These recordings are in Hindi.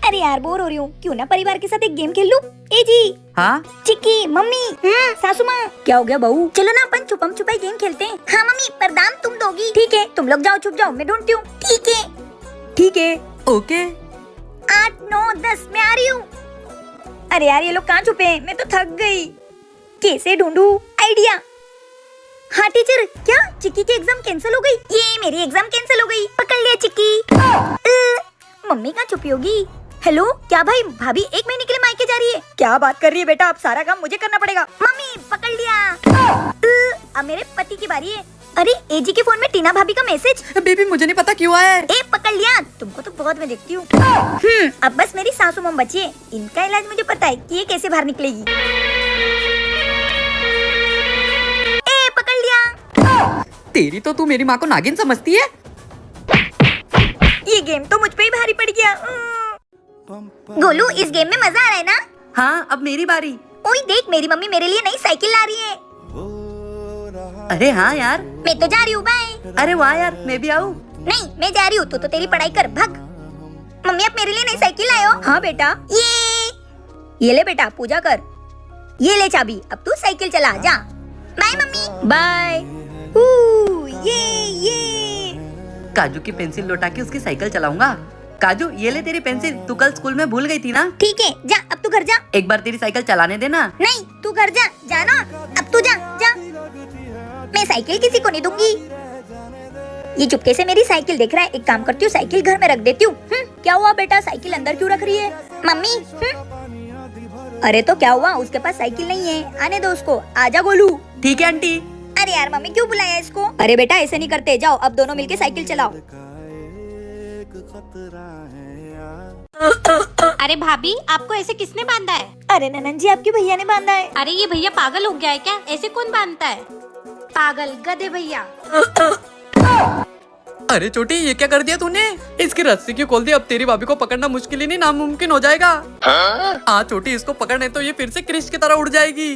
अरे यार बोर हो रही हूँ, क्यों ना परिवार के साथ एक गेम खेल लूं? ए जी। हाँ चिक्की, मम्मी, सासू माँ। क्या हो गया बहू? चलो ना अपन छुपम छुपाई गेम खेलते हैं। हाँ मम्मी, पर दाम तुम दोगी। ठीक है, तुम लोग जाओ, छुप जाओ, मैं ढूंढती हूँ। ठीक है। ओके। 8, 9, 10 मैं आ रही हूँ। अरे यार ये लोग कहाँ छुपे हैं? मैं तो थक गई। कैसे ढूंढूं? आइडिया। हाँ टीचर, क्या चिक्की की एग्जाम कैंसिल हो गई? ये मेरी एग्जाम कैंसिल हो गई। पकड़ लिया चिक्की। मम्मी कहाँ छुपी होगी? हेलो, क्या भाई भाभी 1 महीने के लिए मायके जा रही है? क्या बात कर रही है बेटा, अब सारा काम मुझे करना पड़ेगा। मम्मी पकड़ लिया। अब मेरे पति की बारी है। अरे एजी के फोन में टीना भाभी का मैसेज। बेबी मुझे नहीं पता क्यों आया है। ए पकड़ लिया, तुमको तो बहुत मैं देखती हूँ। अब बस मेरी सासू मम बची है। इनका इलाज मुझे पता है कि ये कैसे बाहर निकलेगी। ए पकड़ लिया। तेरी तो तू मेरी माँ को नागिन समझती है। ये गेम तो मुझ पे ही भारी पड़ गया। गोलू, इस गेम में मजा आ रहा है ना? हाँ अब मेरी बारी। ओए देख, मेरी मम्मी मेरे लिए नई साइकिल ला रही है। अरे हाँ यार। मैं तो जा रही हूँ, बाय। अरे वाह यार, मैं भी आऊँ? नहीं, मैं जा रही हूँ, तो तेरी पढ़ाई कर, भग। मम्मी आप मेरे लिए नई साइकिल लाए हो? हाँ बेटा। ये ले बेटा, पूजा कर। ये ले चाबी, अब तू साइकिल चला, जा। Bye mummy. बाय। ये काजू की पेंसिल लौटा के उसकी साइकिल चलाऊंगा। काजू ये ले तेरी पेंसिल, तू कल स्कूल में भूल गई थी ना? ठीक है, जा अब तू घर जा। एक बार तेरी साइकिल चलाने देना। नहीं, तू घर जा, जाना। अब तू जा। मैं साइकिल किसी को नहीं दूंगी। ये चुपके से मेरी साइकिल देख रहा है। एक काम करती हूँ, साइकिल घर में रख देती हूँ। क्या हुआ बेटा, साइकिल अंदर क्यों रख रही है? मम्मी। अरे तो क्या हुआ, उसके पास साइकिल नहीं है, आने दो उसको। आजा गोलू। ठीक है आंटी। अरे यार मम्मी क्यों बुलाया इसको? अरे बेटा ऐसे नहीं करते, जाओ अब दोनों मिलके साइकिल चलाओ। अरे भाभी, आपको ऐसे किसने बांधा है? अरे ननन जी, आपके भैया ने बांधा है। अरे ये भैया पागल हो गया है क्या? ऐसे कौन बांधता है? पागल गधे भैया। अरे छोटी, ये क्या कर दिया तूने? इसकी रस्सी क्यों खोल दी? अब तेरी भाभी को पकड़ना मुश्किल ही नहीं नामुमकिन हो जाएगा। हाँ छोटी, इसको पकड़ने तो ये फिर से क्रिश की तरह उड़ जाएगी।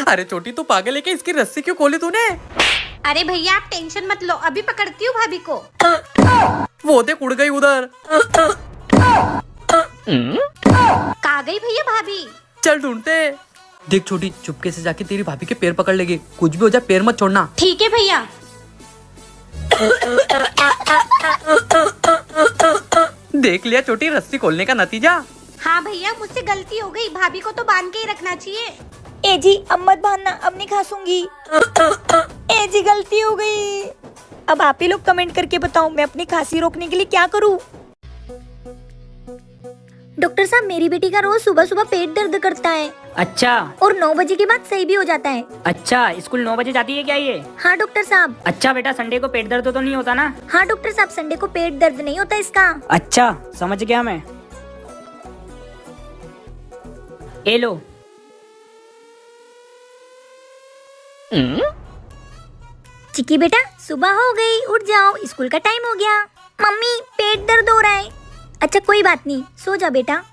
अरे छोटी तू पागल है क्या? इसकी रस्सी क्यों खोली तूने? अरे भैया आप टेंशन मत लो, अभी पकड़ती हूँ भाभी को। वो देख उड़ गई उधर। कहाँ गई भैया भाभी? चल ढूंढते। देख छोटी, चुपके से जाके तेरी भाभी के पैर पकड़ लेगी। कुछ भी हो जाए पैर मत छोड़ना। ठीक है भैया। देख लिया छोटी, रस्सी खोलने का नतीजा। हाँ भैया, मुझसे गलती हो गई, भाभी को तो बांध के ही रखना चाहिए। ए जी अब मत बांधना, अब नहीं खासूंगी। ए जी गलती हो गई। अब आप ही लोग कमेंट करके बताओ, मैं अपनी खांसी रोकने के लिए क्या करूं? डॉक्टर साहब, मेरी बेटी का रोज सुबह सुबह पेट दर्द करता है। अच्छा। और 9 बजे के बाद सही भी हो जाता है। अच्छा, स्कूल 9 बजे जाती है क्या ये? हाँ डॉक्टर साहब। अच्छा बेटा, संडे को पेट दर्द तो नहीं होता ना? हाँ डॉक्टर साहब, संडे को पेट दर्द नहीं होता इसका। अच्छा समझ गया मैं। ए लो। चिक्की बेटा, सुबह हो गई, उठ जाओ, स्कूल का टाइम हो गया। मम्मी पेट दर्द हो रहा है। अच्छा कोई बात नहीं, सो जा बेटा।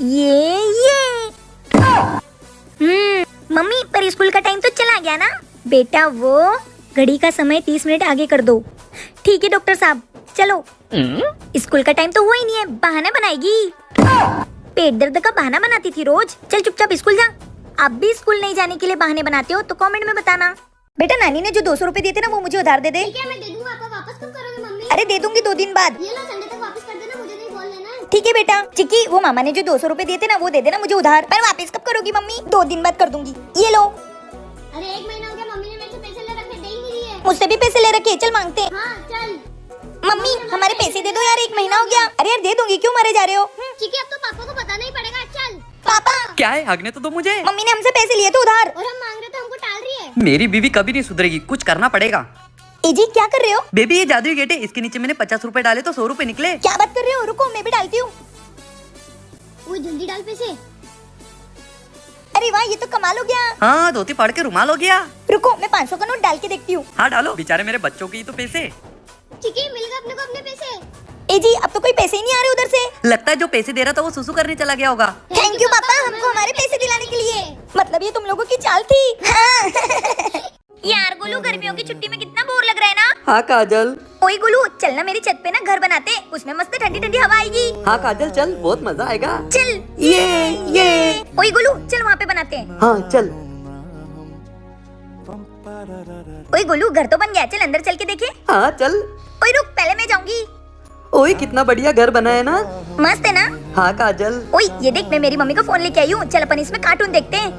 ये मम्मी, पर स्कूल का टाइम तो चला गया ना? बेटा वो घड़ी का समय 30 मिनट आगे कर दो। ठीक है डॉक्टर साहब, चलो। स्कूल का टाइम तो हुआ ही नहीं है, बहाना बनाएगी। पेट दर्द का बहाना बनाती थी रोज। चल चुपचाप स्कूल जा। आप भी स्कूल नहीं जाने के लिए बहाने बनाते हो तो कमेंट में बताना। बेटा नानी ने जो 200 रुपए दिए थे ना, वो मुझे उधार दे दे। ठीक है, मैं दे दूंगा। आप वापस कब करोगे मम्मी? अरे दे दूंगी 2 दिन बाद। ये लो, संडे तक वापस कर देना, मुझे नहीं बोल देना। ठीक है बेटा। चिक्की, वो मामा ने जो 200 रुपए दिए थे ना, वो दे देना मुझे उधार। पर वापस कब करोगी मम्मी? 2 दिन बाद कर दूंगी। ये लो। अरे 1 महीना हो गया, मम्मी ने मेरे से पैसे ले रखे, दे ही नहीं रही है। मुझसे भी पैसे ले रखे, चल मांगते हैं। हाँ चल। मम्मी हमारे पैसे दे दो यार, 1 महीना हो गया। अरे यार दे दूंगी, क्यों मरे जा रहे हो? ठीक है, अब तो पापा को बताना ही पड़ेगा। चल पापा, क्या है, हगने तो दो मुझे। मम्मी ने हमसे पैसे लिए थे उधार। और हम मांग रहे थे, हमको टाल रही है। मेरी बीवी कभी नहीं सुधरेगी, कुछ करना पड़ेगा। ए जी क्या कर रहे हो? बेबी ये जादुई गेट है, इसके नीचे मैंने 50 रुपए डाले तो 100 रुपए निकले। क्या बात कर रहे हो? रुको मैं भी डालती हूँ। वो जल्दी डाल पैसे। अरे वाह, ये तो कमाल हो गया। हाँ, धोती फाड़ के रुमाल हो गया। रुको मैं 500 का नोट डाल के देखती हूँ। हाँ डालो, बेचारे मेरे बच्चों के ही तो पैसे। ठीक है, मिल गए अपने को अपने पैसे। ए जी अब तो कोई पैसे ही नहीं आ रहे उधर से। लगता है जो पैसे दे रहा था वो सुसु करने चला गया होगा। थैंक यू पापा, हमको हमारे पैसे दिलाने के लिए। मतलब ये तुम लोगों की चाल थी। हाँ। यार गोलू, गर्मियों की छुट्टी में कितना बोर लग रहा है ना। हाँ काजल। ओए गोलू, चल ना मेरी छत पे ना घर बनाते, उसमें मस्त ठंडी ठंडी हवा आएगी। हाँ काजल चल, बहुत मजा आएगा। चल। ये। ओए गोलू, चल वहाँ पे बनाते हैं। हाँ चल। ओए गोलू, घर तो बन गया, चल अंदर चल के देखे। हाँ चल। ओए रुक, पहले मैं जाऊंगी। ओए कितना बढ़िया घर बना है ना। मस्त है ना। हाँ काजल। ओए ये देख, मैं मेरी मम्मी का फोन लेके आई हूँ, चल अपन इसमें कार्टून देखते हैं।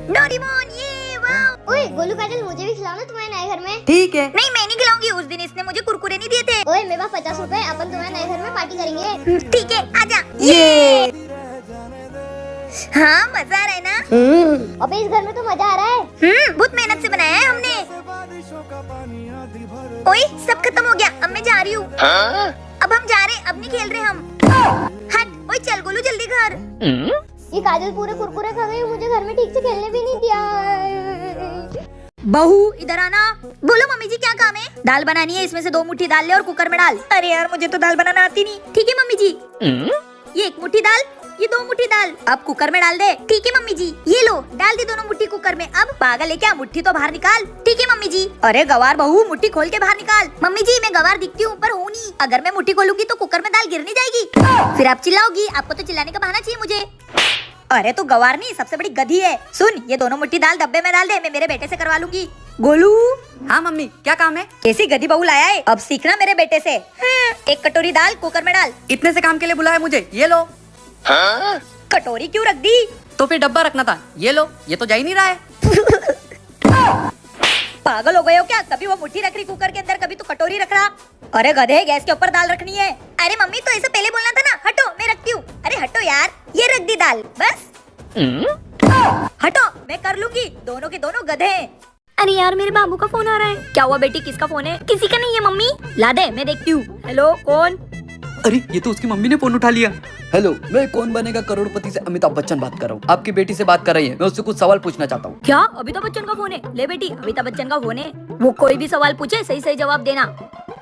डोरेमोन, ये वाह। ओए गोलू काजल, मुझे भी खिलाओ ना तुम्हारे नए घर में। ठीक है। नहीं, मैं नहीं खिलाऊंगी, उस दिन इसने मुझे कुरकुरे नहीं दिए थे। ओए मेरे पास 50 रुपए, अपन तुम्हारे नए घर में पार्टी करेंगे। ठीक है, आजा। ये। हाँ, मजा आ रहा है ना। अबे इस घर में तो मजा आ रहा है। बहुत मेहनत से बनाया है हमने। ओए सब खत्म हो गया, अब मैं जा रही हूँ। अब हम जा रहे, अब नहीं खेल रहे हम। हट। ओए चल गोलू, जल्दी घर। ये काजल पूरे कुरकुरे खा गई, मुझे घर में ठीक से खेलने भी नहीं दिया। बहू इधर आना। बोलो मम्मी जी, क्या काम है। दाल बनानी है, इसमें से 2 मुट्ठी दाल ले और कुकर में डाल। अरे यार, मुझे तो दाल बनाना आती नहीं। ठीक है मम्मी जी। ये 1 मुट्ठी दाल, ये 2 मुट्ठी दाल, अब कुकर में डाल दे। ठीक है मम्मी जी। ये लो, डाल दी दोनों मुट्ठी कुकर में। अब पागल है क्या, मुट्ठी तो बाहर निकाल। ठीक है मम्मी जी। अरे गवार बहू, मुट्ठी खोल के बाहर निकाल। मम्मी जी, मैं गवार दिखती हूँ पर हूँ नहीं। अगर मैं मुट्ठी खोलूंगी तो कुकर में दाल गिर नहीं जाएगी। फिर आप चिल्लाओगी, आपको तो चिल्लाने का बहाना चाहिए मुझे। अरे तो गवार नहीं, सबसे बड़ी गधी है। सुन, ये दोनों मुट्ठी दाल डब्बे में डाल दे, मैं मेरे बेटे से करवा लूंगी। गोलू। हाँ मम्मी, क्या काम है। कैसी गधी बहू लाया है, अब सीखना मेरे बेटे से। 1 कटोरी दाल कुकर में डाल। इतने से काम के लिए बुलाया मुझे, ये लो। कटोरी क्यों रख दी। तो फिर डब्बा रखना था, ये लो। ये तो जा ही नहीं रहा है। पागल हो गए हो क्या, कभी वो मुट्ठी रख रही कुकर के अंदर, कभी तो कटोरी रख रहा। अरे गधे, गैस के ऊपर दाल रखनी है। अरे मम्मी, तो ऐसे पहले बोलना था ना। हटो, मैं रखती हूँ। अरे हटो यार, ये रख दी दाल, बस। हटो, मैं कर लूंगी, दोनों के दोनों गधे हैं। अरे यार, मेरे बाबू का फोन आ रहा है। क्या हुआ बेटी, किसका फोन है। किसी का नहीं है मम्मी। ला दे, मैं देखती हूँ। हेलो, कौन। अरे ये तो उसकी मम्मी ने फोन उठा लिया। हेलो, मैं कौन बनेगा करोड़पति से अमिताभ बच्चन बात कर रहा हूँ। आपकी बेटी से बात कर रही है, मैं उससे कुछ सवाल पूछना चाहता हूँ। क्या अमिताभ बच्चन का फोन है। ले बेटी, अमिताभ बच्चन का फोन है, वो कोई भी सवाल पूछे सही सही जवाब देना।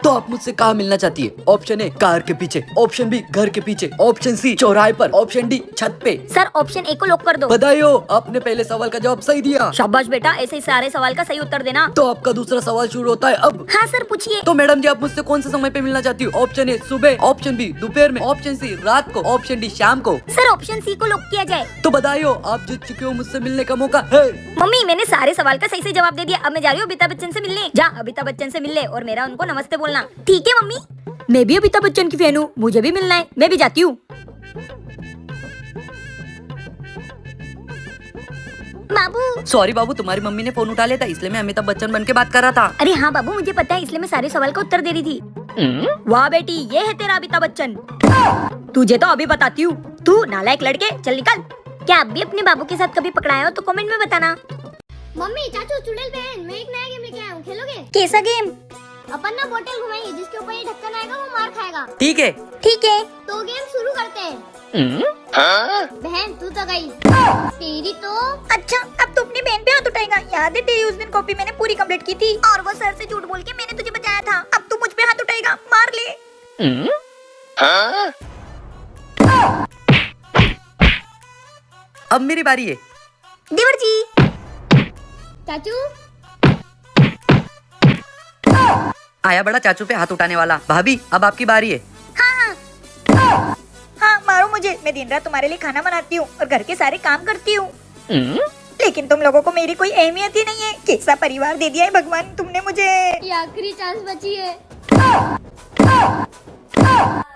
तो आप मुझसे कहाँ मिलना चाहती है। ऑप्शन ए कार के पीछे, ऑप्शन बी घर के पीछे, ऑप्शन सी चौराहे पर, ऑप्शन डी छत पे। सर ऑप्शन ए को लॉक कर दो। बधाई हो, आपने पहले सवाल का जवाब सही दिया। शाबाश बेटा, ऐसे ही सारे सवाल का सही उत्तर देना। तो आपका दूसरा सवाल शुरू होता है अब। हाँ सर, पूछिए। तो मैडम जी, आप मुझसे कौन से समय पे मिलना चाहती हो। ऑप्शन ए सुबह, ऑप्शन बी दोपहर में, ऑप्शन सी रात को, ऑप्शन डी शाम को। सर ऑप्शन सी को लॉक किया जाए। तो बधाई हो, आप जीत चुके हो, मुझसे मिलने का मौका है। मम्मी, मैंने सारे सवाल का सही से जवाब दे दिया, अब मैं जा रही हूँ अमिताभ बच्चन से मिलने। जा अमिताभ बच्चन से मिल ले और मेरा उनको नमस्ते बोलना। ठीक है मम्मी। मैं भी अमिताभ बच्चन की फैन हूँ, मुझे भी मिलना है, मैं भी जाती हूँ। बाबू। सॉरी बाबू, तुम्हारी मम्मी ने फोन उठा लिया था, इसलिए मैं अमिताभ बच्चन बन के बात कर रहा था। अरे हाँ बाबू, मुझे पता है, इसलिए मैं सारे सवाल का उत्तर दे रही थी। वाह बेटी, ये है तेरा अमिताभ बच्चन। तुझे तो अभी बताती हूँ। तू नालायक लड़के, चल निकल। क्या आप भी अपने बाबू के साथ कभी पकड़ाए हो तो कमेंट में बताना। मम्मी, चाचू, चुड़ैल बहन, मैं एक नया गेम लेके आया हूँ, खेलोगे। कैसा गेम। अपन ना बोतल घुमाएंगे, जिसके ऊपर ये ढक्कन आएगा वो मार खाएगा। ठीक है। ठीक है। तो गेम शुरू करते हैं। बहन तू तो गई, तेरी तो। अच्छा, अब तू अपनी बहन पे हाथ उठाएगा। याद है तेरी उस दिन कॉपी मैंने पूरी कंप्लीट की थी और वो सर से झूठ बोल के मैंने तुझे बचाया था। अब तू मुझ पे हाथ उठाएगा, मार ले। अब मेरी बारी है। देवर जी। चाचू। आया बड़ा चाचू पे हाथ उठाने वाला। भाभी, अब आपकी बारी है। हाँ, मारो मुझे, मैं दिन रात तुम्हारे लिए खाना बनाती हूँ और घर के सारे काम करती हूँ। लेकिन तुम लोगों को मेरी कोई अहमियत ही नहीं है। कैसा परिवार दे दिया है भगवान तुमने मुझे। ये आखिरी चांस बची है।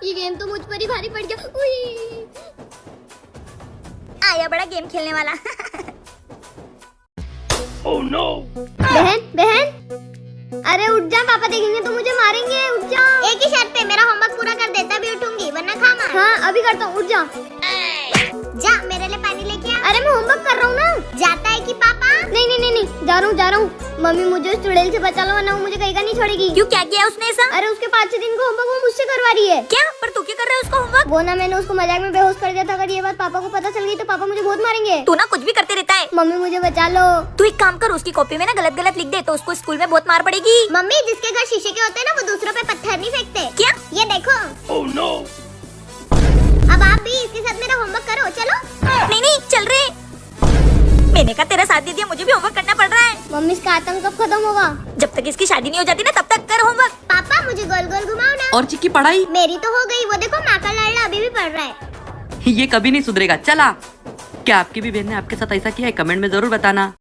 ये गेम तो मुझ पर ही भारी पड़ गया। उई। आया बड़ा गेम खेलने वाला। Oh no! बहन बहन, अरे उठ जा, पापा देखेंगे तो मुझे मारेंगे। उठ जा। एक ही शर्त पे, मेरा होमवर्क पूरा कर दे तभी उठूंगी, वरना खा मार। हाँ अभी करता हूँ, उठ जा। जा, मेरे लिए पानी लेके आ। अरे मैं होमवर्क कर रहा हूँ ना। जाता है कि पापा। नहीं नहीं नहीं नहीं, जा रहा हूँ। मम्मी मुझे उस चुड़ैल से बचा लो, वरना वो मुझे कहीं का नहीं छोड़ेगी। क्यों, क्या किया उसने ऐसा। अरे उसके 5-6 दिन का होमवर्क वो मुझसे करवा रही है। क्या, पर तू क्या कर रहा है उसका होमवर्क। वो ना, मैंने उसको मजाक में बेहोश कर दिया था। अगर ये बात पापा को पता चल गई तो पापा मुझे बहुत मारेंगे। तू ना कुछ भी करते रहता है। मम्मी मुझे बचा लो। तू एक काम कर, उसकी कॉपी में ना गलत गलत लिख दे तो उसको स्कूल में बहुत मार पड़ेगी। मम्मी, जिसके घर शीशे के होते हैं ना, वो दूसरों पे पत्थर नहीं फेंकते। क्या। ये देखो। Oh no! अब आप भी इसके साथ मेरा होमवर्क करो, चलो। नहीं नहीं, चल रहे। मैंने कहा तेरा साथ दे दिया, मुझे भी होमवर्क करना पड़ रहा है। मम्मी इसका आतंक कब खत्म होगा? जब तक इसकी शादी नहीं हो जाती ना तब तक कर होमवर्क। पापा मुझे गोल गोल घुमाओ ना। और चिक्की पढ़ाई मेरी तो हो गई, वो देखो माँ का लाडला अभी भी पढ़ रहा है। ये कभी नहीं सुधरेगा। चला, क्या आपकी भी बहन ने आपके साथ ऐसा किया है? कमेंट में जरूर बताना।